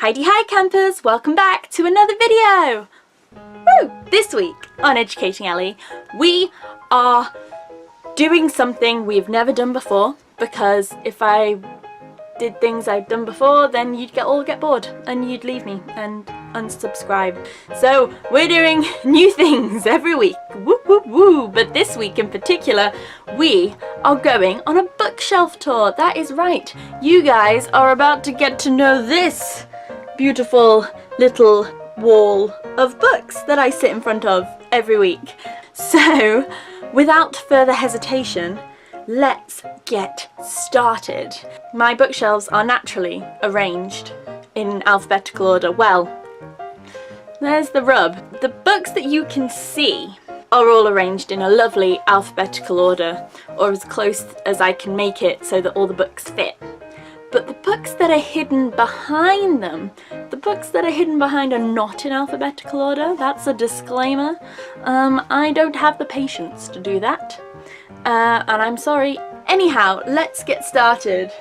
Hi campers, welcome back to another video! Woo! This week on Educating Ellie, we are doing something we've never done before, because if I did things I've done before, then you'd all get bored and you'd leave me and unsubscribe. So we're doing new things every week, woo woo woo! But this week in particular, we are going on a bookshelf tour. That is right, you guys are about to get to know this beautiful little wall of books that I sit in front of every week. So without further hesitation, let's get started. My bookshelves are naturally arranged in alphabetical order. Well, there's the rub. The books that you can see are all arranged in a lovely alphabetical order, or as close as I can make it so that all the books fit. But the books that are hidden behind them, the books that are hidden behind are not in alphabetical order. That's a disclaimer. I don't have the patience to do that. And I'm sorry. Anyhow, let's get started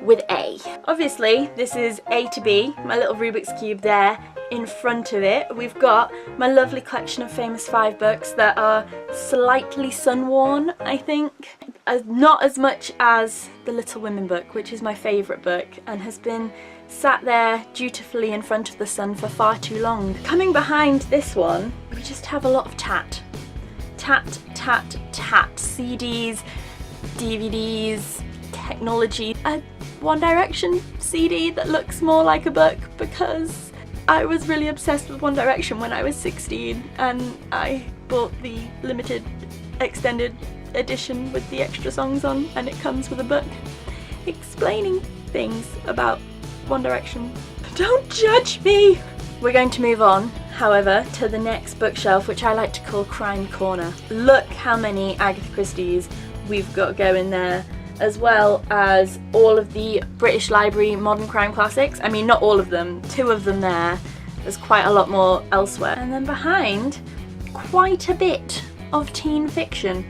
with A. Obviously, this is A to B, my little Rubik's Cube there in front of it. We've got my lovely collection of Famous 5 books that are slightly sun-worn, I think. Not as much as the Little Women book, which is my favourite book and has been sat there dutifully in front of the sun for far too long. Coming behind this one, we just have a lot of tat. Tat, tat, tat. CDs, DVDs, technology. A One Direction CD that looks more like a book because I was really obsessed with One Direction when I was 16 and I bought the limited extended edition with the extra songs on, and it comes with a book explaining things about One Direction. Don't judge me! We're going to move on, however, to the next bookshelf, which I like to call Crime Corner. Look how many Agatha Christie's we've got going there, as well as all of the British Library modern crime classics. I mean, not all of them, 2 of them there. There's quite a lot more elsewhere. And then behind, quite a bit of teen fiction.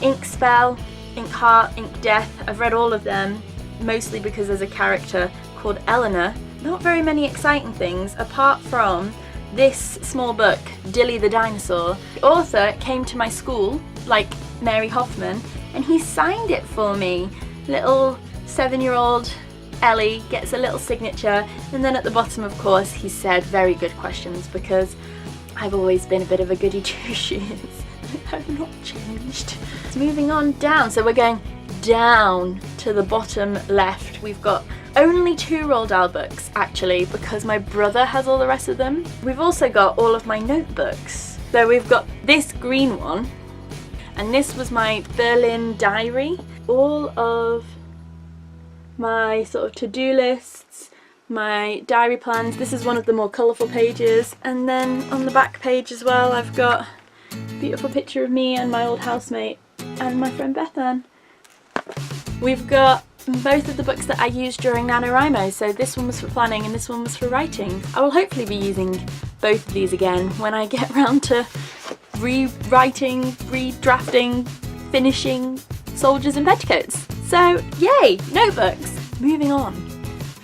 Ink Spell, Ink Heart, Ink Death. I've read all of them, mostly because there's a character called Elinor. Not very many exciting things apart from this small book, Dilly the Dinosaur. The author came to my school, like Mary Hoffman, and he signed it for me. Little 7-year-old Ellie gets a little signature, and then at the bottom, of course, he said very good questions, because I've always been a bit of a goody two-shoes. I've not changed. Moving on down, so we're going down to the bottom left. We've got only 2 Roald Dahl books, actually, because my brother has all the rest of them. We've also got all of my notebooks. So we've got this green one, and this was my Berlin diary. All of my sort of to-do lists, my diary plans. This is one of the more colourful pages. And then on the back page as well, I've got a beautiful picture of me and my old housemate and my friend Bethan. We've got both of the books that I used during NaNoWriMo, so this one was for planning and this one was for writing. I will hopefully be using both of these again when I get around to rewriting, redrafting, finishing Soldiers in Petticoats. So yay, notebooks! Moving on,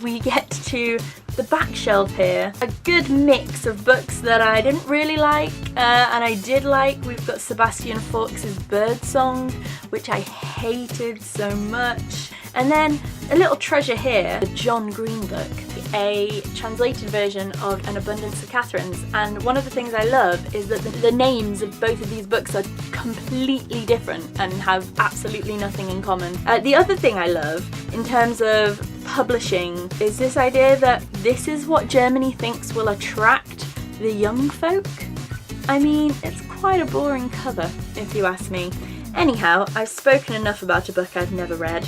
we get to the back shelf here. A good mix of books that I didn't really like and I did like. We've got Sebastian Faulks' Birdsong, which I hated so much. And then a little treasure here, the John Green book, a translated version of An Abundance of Catherines. And one of the things I love is that the names of both of these books are completely different and have absolutely nothing in common. The other thing I love in terms of publishing is this idea that this is what Germany thinks will attract the young folk. I mean, it's quite a boring cover, if you ask me. Anyhow, I've spoken enough about a book I've never read.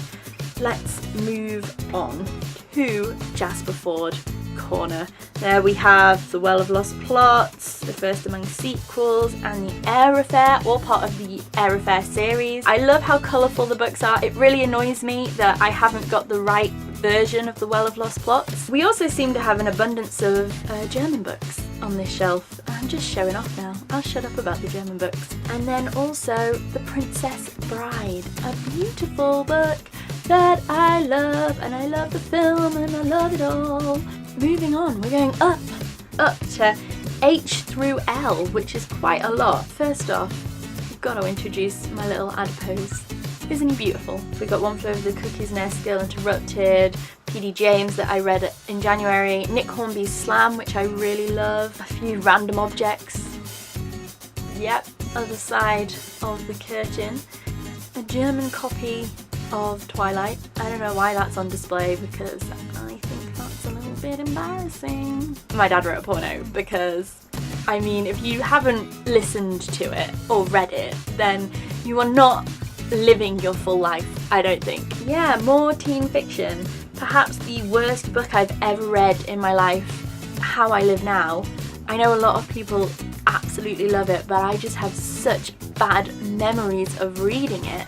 Let's move on to Jasper Fforde Corner. There we have The Well of Lost Plots, The First Among Sequels, and The Air Affair, all part of the Air Affair series. I love how colourful the books are. It really annoys me that I haven't got the right version of The Well of Lost Plots. We also seem to have an abundance of German books on this shelf. I'm just showing off now. I'll shut up about the German books. And then also The Princess Bride, a beautiful book that I love, and I love the film and I love it all. moving on, we're going up to H through L, which is quite a lot. First off, I've got to introduce my little adipose. Isn't he beautiful? We got One Flew Over the Cuckoo's Nest, Girl Interrupted, P.D. James that I read in January, Nick Hornby's Slam, which I really love, a few random objects. Yep, other side of the curtain. A German copy of Twilight. I don't know why that's on display because I think that's a little bit embarrassing. My dad wrote a porno because, I mean, if you haven't listened to it or read it, then you are not living your full life, I don't think. Yeah, more teen fiction. Perhaps the worst book I've ever read in my life, How I Live Now. I know a lot of people absolutely love it, but I just have such bad memories of reading it.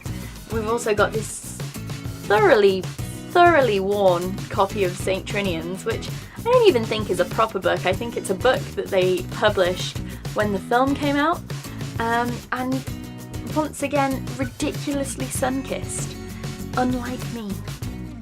We've also got this thoroughly worn copy of St. Trinian's, which I don't even think is a proper book. I think it's a book that they published when the film came out, and once again ridiculously sun-kissed, unlike me.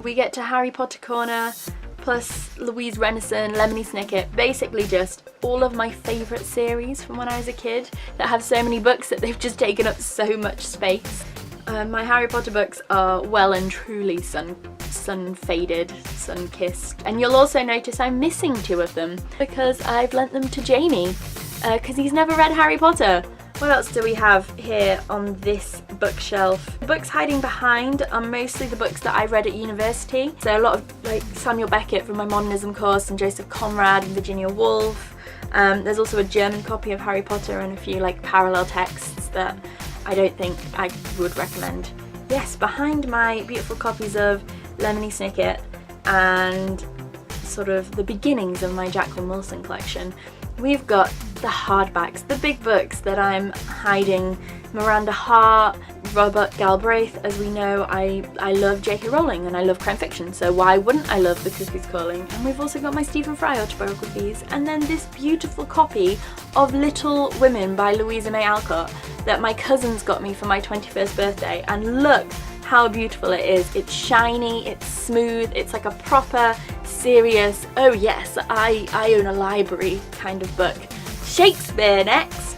We get to Harry Potter Corner, plus Louise Renison, Lemony Snicket, basically just all of my favourite series from when I was a kid that have so many books that they've just taken up so much space. My Harry Potter books are well and truly sun-faded, sun-kissed. And you'll also notice I'm missing 2 of them because I've lent them to Jamie because he's never read Harry Potter. What else do we have here on this bookshelf? The books hiding behind are mostly the books that I read at university. So a lot of like Samuel Beckett from my modernism course and Joseph Conrad and Virginia Woolf. There's also a German copy of Harry Potter and a few like parallel texts that I don't think I would recommend. Yes, behind my beautiful copies of Lemony Snicket and sort of the beginnings of my Jacqueline Wilson collection, we've got the hardbacks, the big books that I'm hiding. Miranda Hart, Robert Galbraith. As we know, I love J.K. Rowling and I love crime fiction, so why wouldn't I love The Cuckoo's Calling? And we've also got my Stephen Fry autobiographies, and then this beautiful copy of Little Women by Louisa May Alcott that my cousins got me for my 21st birthday, and look how beautiful it is. It's shiny, it's smooth, it's like a proper, serious, oh yes, I own a library kind of book. Shakespeare next!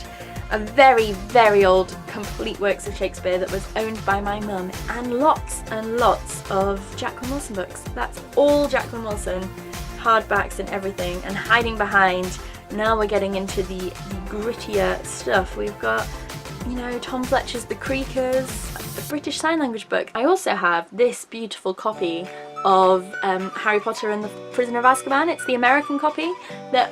A very old complete works of Shakespeare that was owned by my mum, and lots of Jacqueline Wilson books. That's all Jacqueline Wilson, hardbacks and everything, and hiding behind. Now we're getting into the grittier stuff. We've got, you know, Tom Fletcher's The Creakers, a British Sign Language book. I also have this beautiful copy of Harry Potter and the Prisoner of Azkaban. It's the American copy that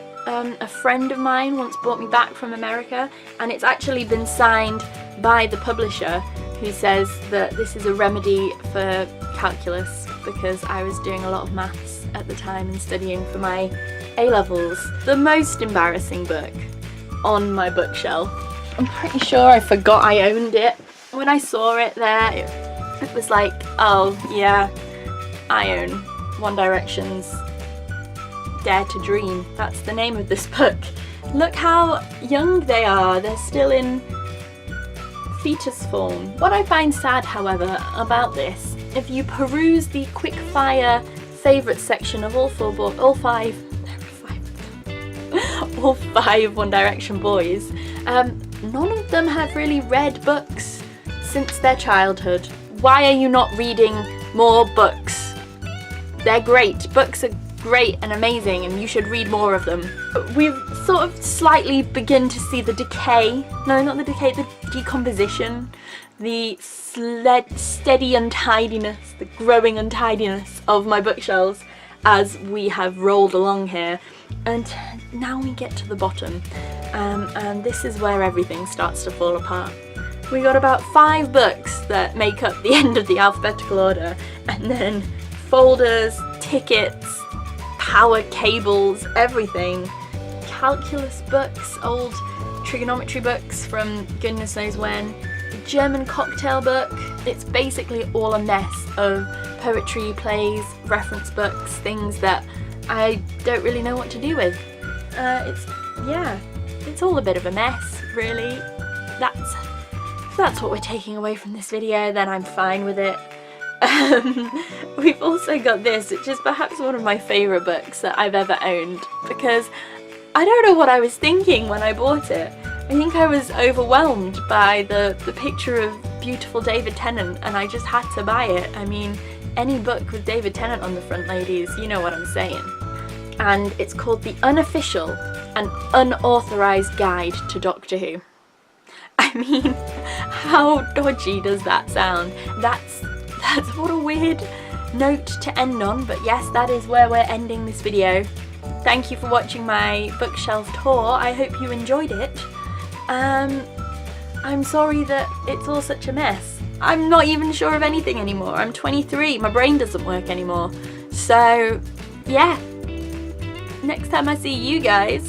a friend of mine once brought me back from America, and it's actually been signed by the publisher, who says that this is a remedy for calculus because I was doing a lot of maths at the time and studying for my A-levels. The most embarrassing book on my bookshelf. I'm pretty sure I forgot I owned it. When I saw it there, it was like, oh yeah, I own One Direction's Dare to Dream. That's the name of this book. Look how young they are. They're still in fetus form. What I find sad, however, about this, if you peruse the quick-fire favourites section of all five One Direction boys, none of them have really read books since their childhood. Why are you not reading more books? They're great. Books are great and amazing, and you should read more of them. We've sort of slightly begun to see the decay, no, not the decay, the decomposition, the steady untidiness, the growing untidiness of my bookshelves as we have rolled along here. And now we get to the bottom, and this is where everything starts to fall apart. We got about 5 books that make up the end of the alphabetical order, and then folders, tickets, power cables, everything. Calculus books, old trigonometry books from goodness knows when. The German cocktail book. It's basically all a mess of poetry, plays, reference books, things that I don't really know what to do with. It's all a bit of a mess, really. That's what we're taking away from this video, then I'm fine with it. We've also got this, which is perhaps one of my favourite books that I've ever owned, because I don't know what I was thinking when I bought it. I think I was overwhelmed by the picture of beautiful David Tennant, and I just had to buy it. I mean, any book with David Tennant on the front, ladies, you know what I'm saying. And it's called The Unofficial and Unauthorised Guide to Doctor Who. I mean, how dodgy does that sound? That's what a weird note to end on, but yes, that is where we're ending this video. Thank you for watching my bookshelf tour. I hope you enjoyed it. I'm sorry that it's all such a mess. I'm not even sure of anything anymore. I'm 23, my brain doesn't work anymore. So, yeah. Next time I see you guys,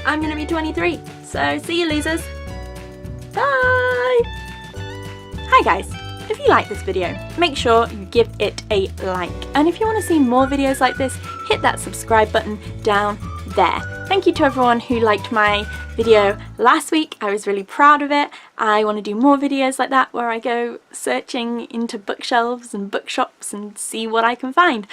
I'm gonna be 23. So, see you losers. Bye! Hi guys, if you like this video, make sure you give it a like. And if you want to see more videos like this, hit that subscribe button down there. Thank you to everyone who liked my video last week. I was really proud of it. I want to do more videos like that where I go searching into bookshelves and bookshops and see what I can find.